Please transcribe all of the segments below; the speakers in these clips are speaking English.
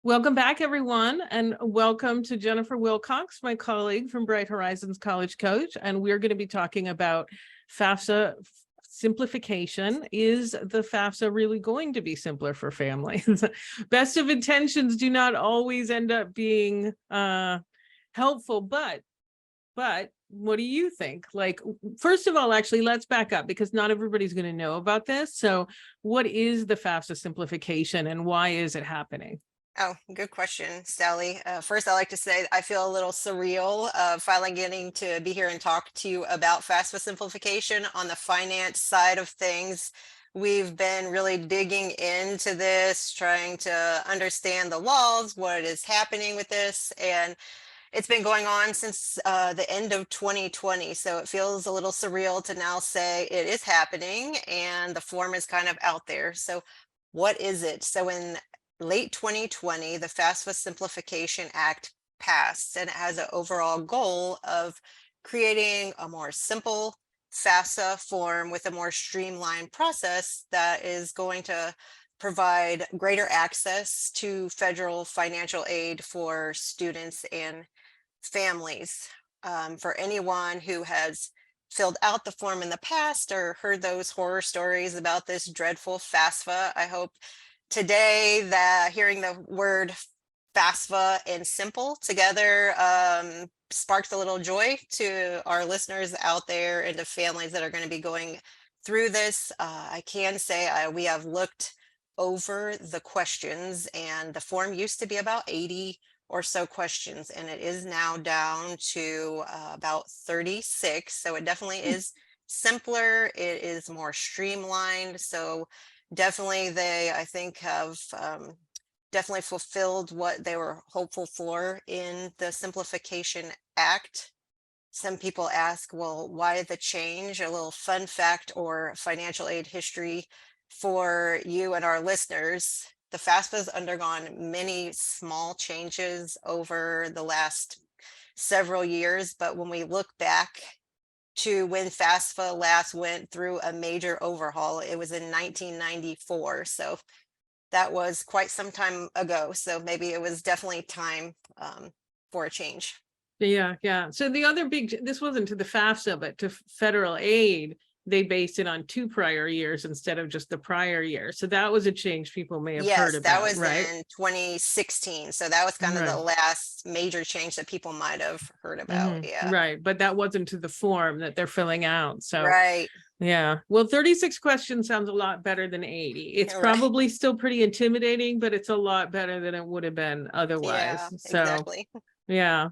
Welcome back, everyone, and welcome to Jennifer Wilcox, my colleague from Bright Horizons College Coach, and we're going to be talking about FAFSA simplification. Is the FAFSA really going to be simpler for families? Best of intentions do not always end up being helpful, but what do you think? Like, first of all, actually, let's back up because not everybody's going to know about this. So what is the FAFSA simplification and why is it happening? Oh, good question, Sally. First, I like to say I feel a little surreal finally getting to be here and talk to you about FAFSA simplification on the finance side of things. We've been really digging into this, trying to understand the laws, what is happening with this, and it's been going on since the end of 2020. So it feels a little surreal to now say it is happening and the form is kind of out there. So what is it? So in late 2020, the FAFSA Simplification Act passed, and it has an overall goal of creating a more simple FAFSA form with a more streamlined process that is going to provide greater access to federal financial aid for students and families. For anyone who has filled out the form in the past or heard those horror stories about this dreadful FAFSA, I hope today that hearing the word FAFSA and simple together sparks a little joy to our listeners out there and to families that are going to be going through this. I can say we have looked over the questions, and the form used to be about 80 or so questions, and it is now down to about 36. So it definitely is simpler. It is more streamlined. So definitely they, I think, have definitely fulfilled what they were hopeful for in the Simplification Act. Some people ask, well, why the change? A little fun fact or financial aid history for you and our listeners. The FAFSA has undergone many small changes over the last several years, but when we look back to when FAFSA last went through a major overhaul, it was in 1994. So that was quite some time ago. So maybe it was definitely time for a change. Yeah. So the other this wasn't to the FAFSA, but to federal aid, they based it on 2 prior years instead of just the prior year. So that was a change people may have heard Yes, that about, was right? in 2016. So that was kind of the Right. last major change that people might have heard about. Yeah. Right. But that wasn't to the form that they're filling out. So Right. yeah. Well, 36 questions sounds a lot better than 80. It's Right. probably still pretty intimidating, but it's a lot better than it would have been Yeah, otherwise. So exactly. yeah.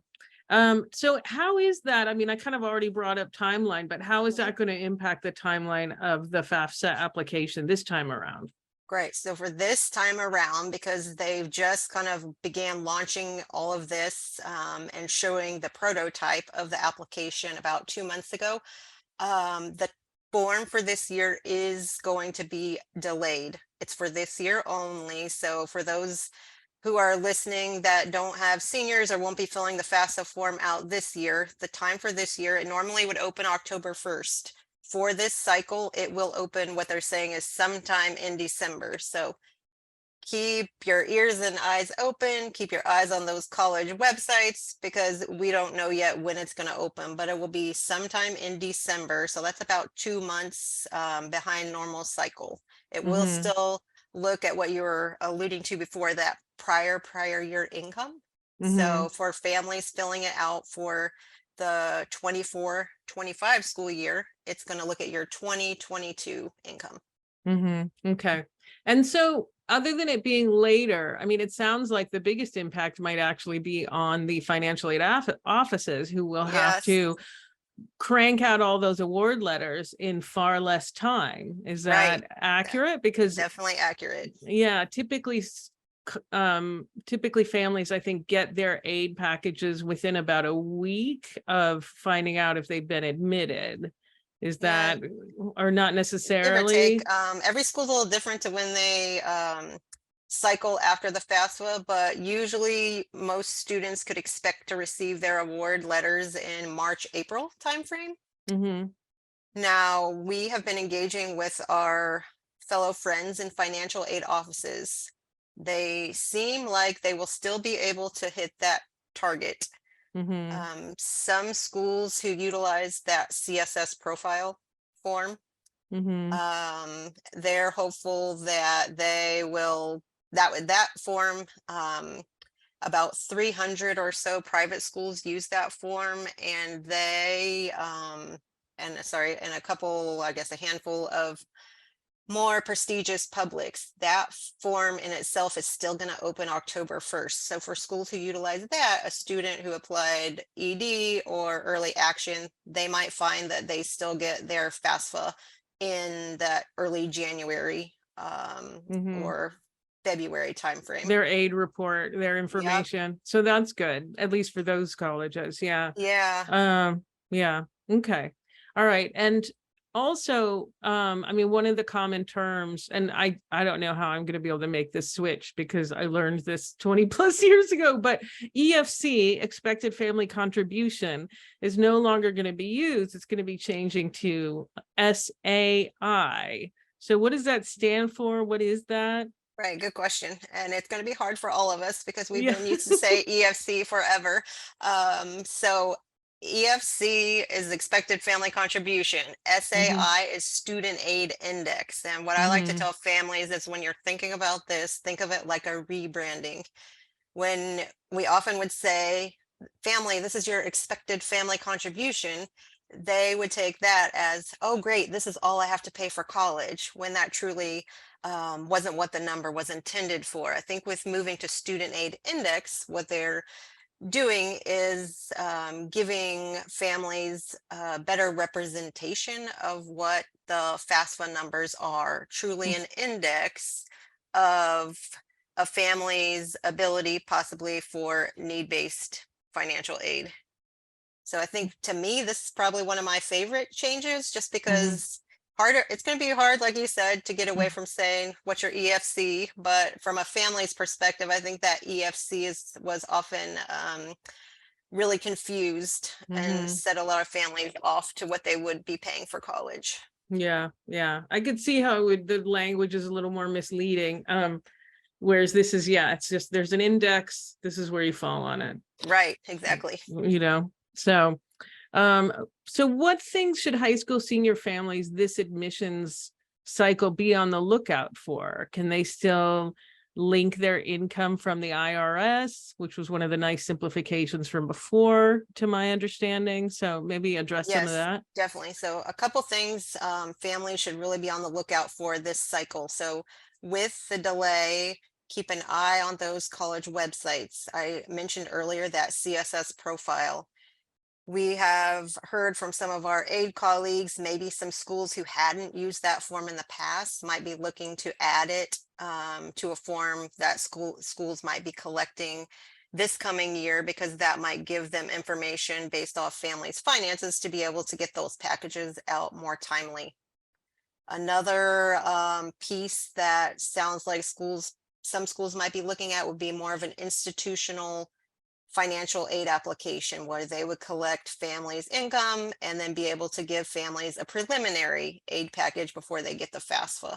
So how is that? I mean, I kind of already brought up timeline, but how is Mhm. that going to impact the timeline of the FAFSA application this time around? Great. So for this time around, because they've just kind of began launching all of this and showing the prototype of the application about 2 months ago, the form for this year is going to be delayed. It's for this year only. So for those who are listening that don't have seniors or won't be filling the FAFSA form out this year, the time for this year, it normally would open October 1st. For this cycle, it will open what they're saying is sometime in December. So keep your ears and eyes open, keep your eyes on those college websites because we don't know yet when it's going to open, but it will be sometime in December. So that's about 2 months behind normal cycle. It will Mm-hmm. still look at what you were alluding to before, that prior year income. Mm-hmm. So for families filling it out for the 24-25 school year, it's going to look at your 2022 income. Mm-hmm. Okay. And so other than it being later, I mean, it sounds like the biggest impact might actually be on the financial aid offices who will have Yes, to crank out all those award letters in far less time. Is right. that accurate? Because Definitely accurate. yeah, typically families, I think, get their aid packages within about a week of finding out if they've been admitted. Is Yeah, that, or not give or take. necessarily? Every school's a little different to when they cycle after the FAFSA, but usually most students could expect to receive their award letters in March, April timeframe. Mm-hmm. Now, we have been engaging with our fellow friends in financial aid offices They seem like they will still be able to hit that target. Some schools who utilize that CSS profile form, they're hopeful that they will, that form, about 300 or so private schools use that form, and they, and a couple, I guess a handful of more prestigious publics. That form in itself is still going to open October 1st. So for schools who utilize that, a student who applied ED or early action, they might find that they still get their FAFSA in that early January or February timeframe. Their aid report, their Yep. information. So that's good, at least for those colleges. Yeah. Yeah. Yeah. Okay. All right. And also, I mean, one of the common terms, and I don't know how I'm going to be able to make this switch because I learned this 20 plus years ago, but EFC, expected family contribution, is no longer going to be used. It's going to be changing to SAI. So what does that stand for? What is that? Right, good question. And it's going to be hard for all of us because we've Yeah. been used to say EFC forever. So EFC is expected family contribution. SAI is student aid index. And what I like to tell families is when you're thinking about this, think of it like a rebranding. When we often would say, family, this is your expected family contribution, they would take that as, oh, great, this is all I have to pay for college, when that truly wasn't what the number was intended for. I think with moving to student aid index, what they're doing is giving families a better representation of what the FAFSA numbers are, truly an index of a family's ability possibly for need-based financial aid. So I think to me, this is probably one of my favorite changes, just because it's going to be hard, like you said, to get away from saying what's your EFC, but from a family's perspective, I think that EFC was often really confused and set a lot of families off to what they would be paying for college. Yeah, yeah. I could see how the language is a little more misleading. Whereas this is, yeah, it's just, there's an index, this is where you fall on it. Right, exactly. So what things should high school senior families this admissions cycle be on the lookout for? Can they still link their income from the IRS, which was one of the nice simplifications from before, to my understanding? So maybe address some of that. Definitely. So a couple things families should really be on the lookout for this cycle. So with the delay, keep an eye on those college websites. I mentioned earlier that CSS profile. We have heard from some of our aid colleagues, maybe some schools who hadn't used that form in the past might be looking to add it to a form that schools might be collecting this coming year, because that might give them information based off families' finances to be able to get those packages out more timely. Another piece that sounds like some schools might be looking at would be more of an institutional financial aid application, where they would collect families' income and then be able to give families a preliminary aid package before they get the FAFSA.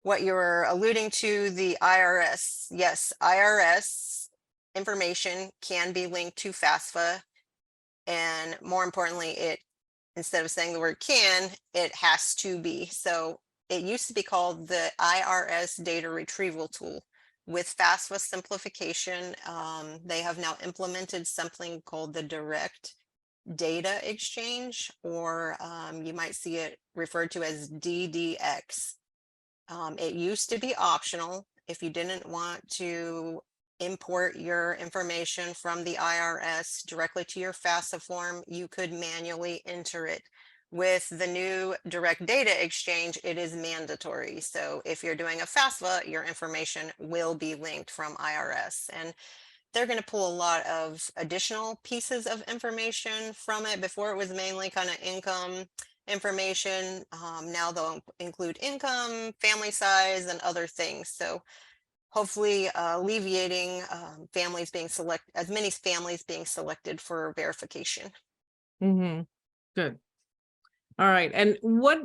What you're alluding to, the IRS, yes, IRS information can be linked to FAFSA, and more importantly, instead of saying the word can, it has to be. So it used to be called the IRS data retrieval tool. With FAFSA simplification, they have now implemented something called the direct data exchange, or you might see it referred to as DDX. It used to be optional. If you didn't want to import your information from the IRS directly to your FAFSA form, you could manually enter it. With the new direct data exchange, it is mandatory. So if you're doing a FAFSA, your information will be linked from IRS, and they're going to pull a lot of additional pieces of information from it. Before, it was mainly kind of income information. Now they'll include income, family size, and other things. So hopefully alleviating families being as many families being selected for verification. Good. All right. And what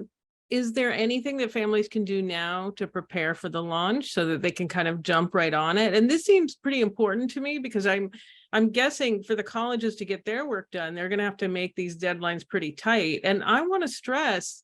is there anything that families can do now to prepare for the launch so that they can kind of jump right on it? And this seems pretty important to me because I'm guessing for the colleges to get their work done, they're going to have to make these deadlines pretty tight. And I want to stress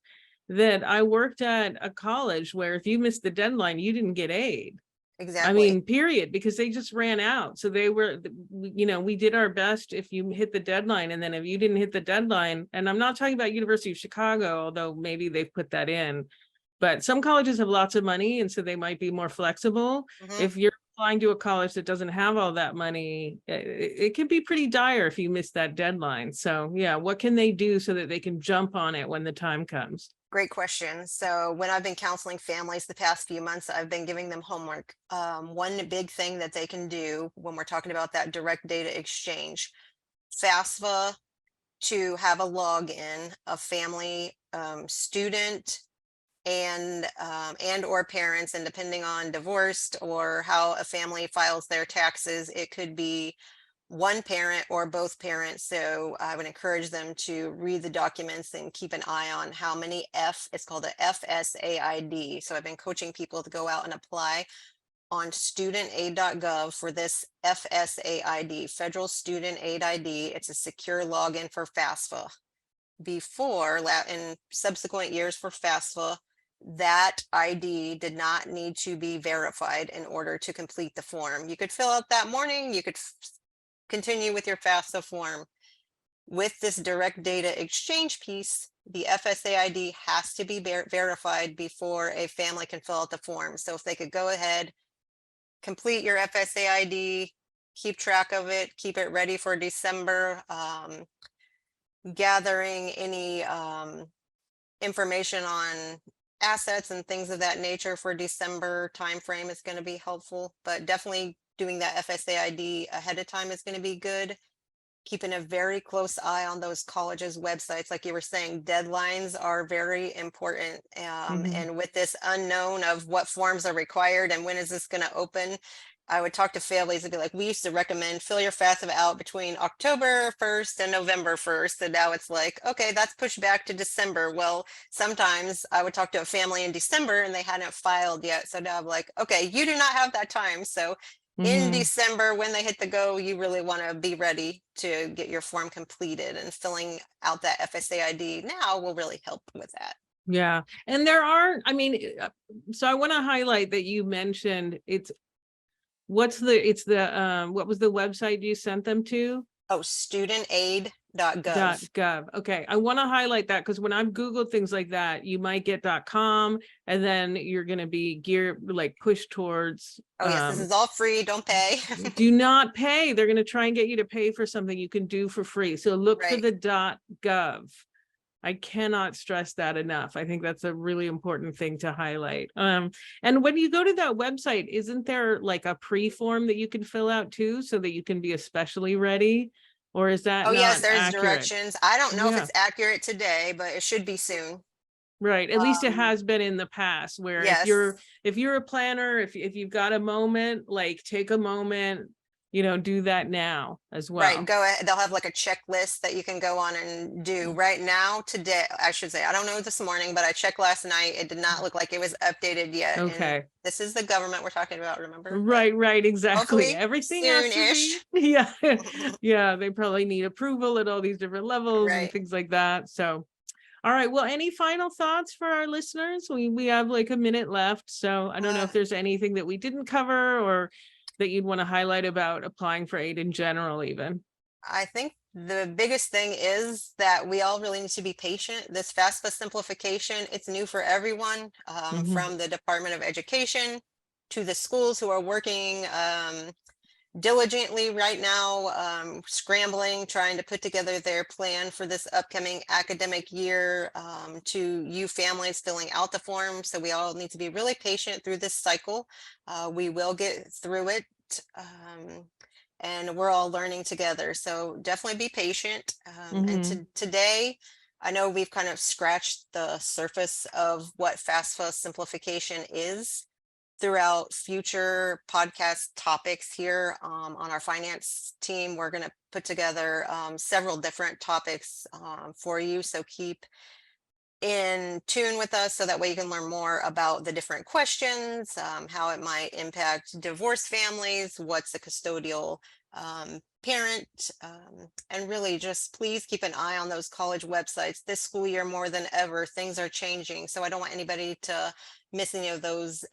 that I worked at a college where if you missed the deadline, you didn't get aid. I Exactly. mean, period, because they just ran out. So they were, we did our best if you hit the deadline. And then if you didn't hit the deadline, and I'm not talking about University of Chicago, although maybe they've put that in, but some colleges have lots of money. And so they might be more flexible. Mhm. If you're applying to a college that doesn't have all that money, it can be pretty dire if you miss that deadline. So yeah, what can they do so that they can jump on it when the time comes? Great question. So when I've been counseling families the past few months, I've been giving them homework. One big thing that they can do when we're talking about that direct data exchange, FAFSA, to have a login, a family, student, and or parents, and depending on divorced or how a family files their taxes, it could be one parent or both parents. So I would encourage them to read the documents and keep an eye on how many it's called a FSAID. So I've been coaching people to go out and apply on studentaid.gov for this FSAID, Federal Student Aid ID. It's a secure login for FAFSA. In subsequent years for FAFSA, that ID did not need to be verified in order to complete the form. You could fill out that morning, you could continue with your FAFSA form. With this direct data exchange piece, the FSA ID has to be verified before a family can fill out the form. So if they could go ahead, complete your FSA ID, keep track of it, keep it ready for December, gathering any information on assets and things of that nature for December timeframe is going to be helpful, but definitely doing that FSA ID ahead of time is going to be good. Keeping a very close eye on those colleges' websites. Like you were saying, deadlines are very important. And with this unknown of what forms are required and when is this going to open, I would talk to families and be like, we used to recommend fill your FAFSA out between October 1st and November 1st. And now it's like, okay, that's pushed back to December. Well, sometimes I would talk to a family in December and they hadn't filed yet. So now I'm like, okay, you do not have that time. So in December, when they hit the go, you really want to be ready to get your form completed, and filling out that FSA ID now will really help with that. Yeah. And there are, so I want to highlight that you mentioned what was the website you sent them to? Oh, studentaid.gov. .gov. Okay. I want to highlight that because when I've Googled things like that, you might get .com and then you're going to be pushed towards. Oh yes, this is all free. Don't pay. Do not pay. They're going to try and get you to pay for something you can do for free. So look for the .gov. I cannot stress that enough. I think that's a really important thing to highlight. And when you go to that website, isn't there like a pre-form that you can fill out too, so that you can be especially ready? Or is that Oh yes, not there's accurate? directions. I don't know if it's accurate today, but it should be soon. Right. At least it has been in the past, where yes. if you're a planner, if you've got a moment, like take a moment, do that now as well. Right. Go ahead. They'll have like a checklist that you can go on and do right now. Today, I should say, I don't know this morning, but I checked last night. It did not look like it was updated yet. Okay. And this is the government we're talking about, remember? Right, exactly. Everything soon-ish. has to be, yeah. Yeah, they probably need approval at all these different levels and things like that. So, all right. Well, any final thoughts for our listeners? We have like a minute left. So I don't know if there's anything that we didn't cover or that you'd want to highlight about applying for aid in general, even. I think the biggest thing is that we all really need to be patient. This FAFSA simplification, it's new for everyone, from the Department of Education to the schools who are working diligently right now, scrambling, trying to put together their plan for this upcoming academic year, to you families filling out the form. So we all need to be really patient through this cycle. We will get through it. And we're all learning together. So definitely be patient. And today, I know we've kind of scratched the surface of what FAFSA simplification is. Throughout future podcast topics here on our finance team, we're going to put together several different topics for you. So keep in tune with us so that way you can learn more about the different questions, how it might impact divorced families, what's the custodial parent, and really just please keep an eye on those college websites. This school year more than ever, things are changing. So I don't want anybody to miss any of those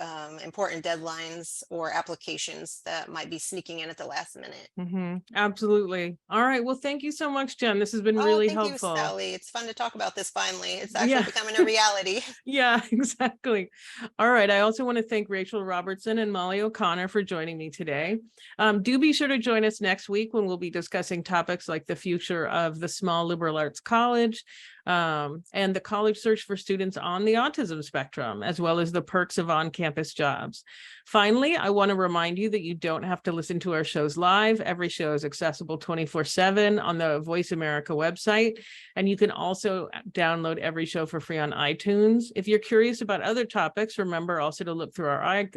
important deadlines or applications that might be sneaking in at the last minute. Absolutely. All right. Well, thank you so much, Jen. This has been Oh, really thank you, helpful. Sally. It's fun to talk about this finally. It's actually Yeah. becoming a reality. Yeah, exactly. All right. I also want to thank Rachel Robertson and Molly O'Connor for joining me today. Do be sure to join us next week when we'll be discussing topics like the future of the small liberal arts college, and the college search for students on the autism spectrum, as well as the perks of on-campus jobs. Finally, I want to remind you that you don't have to listen to our shows live. Every show is accessible 24/7 on the Voice America website, and you can also download every show for free on iTunes. If you're curious about other topics, remember also to look through our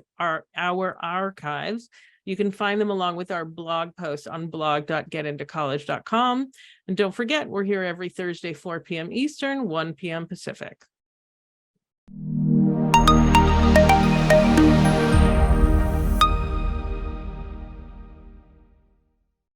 archives. You can find them along with our blog posts on blog.getintocollege.com. And don't forget, we're here every Thursday, 4 p.m. Eastern, 1 p.m. Pacific.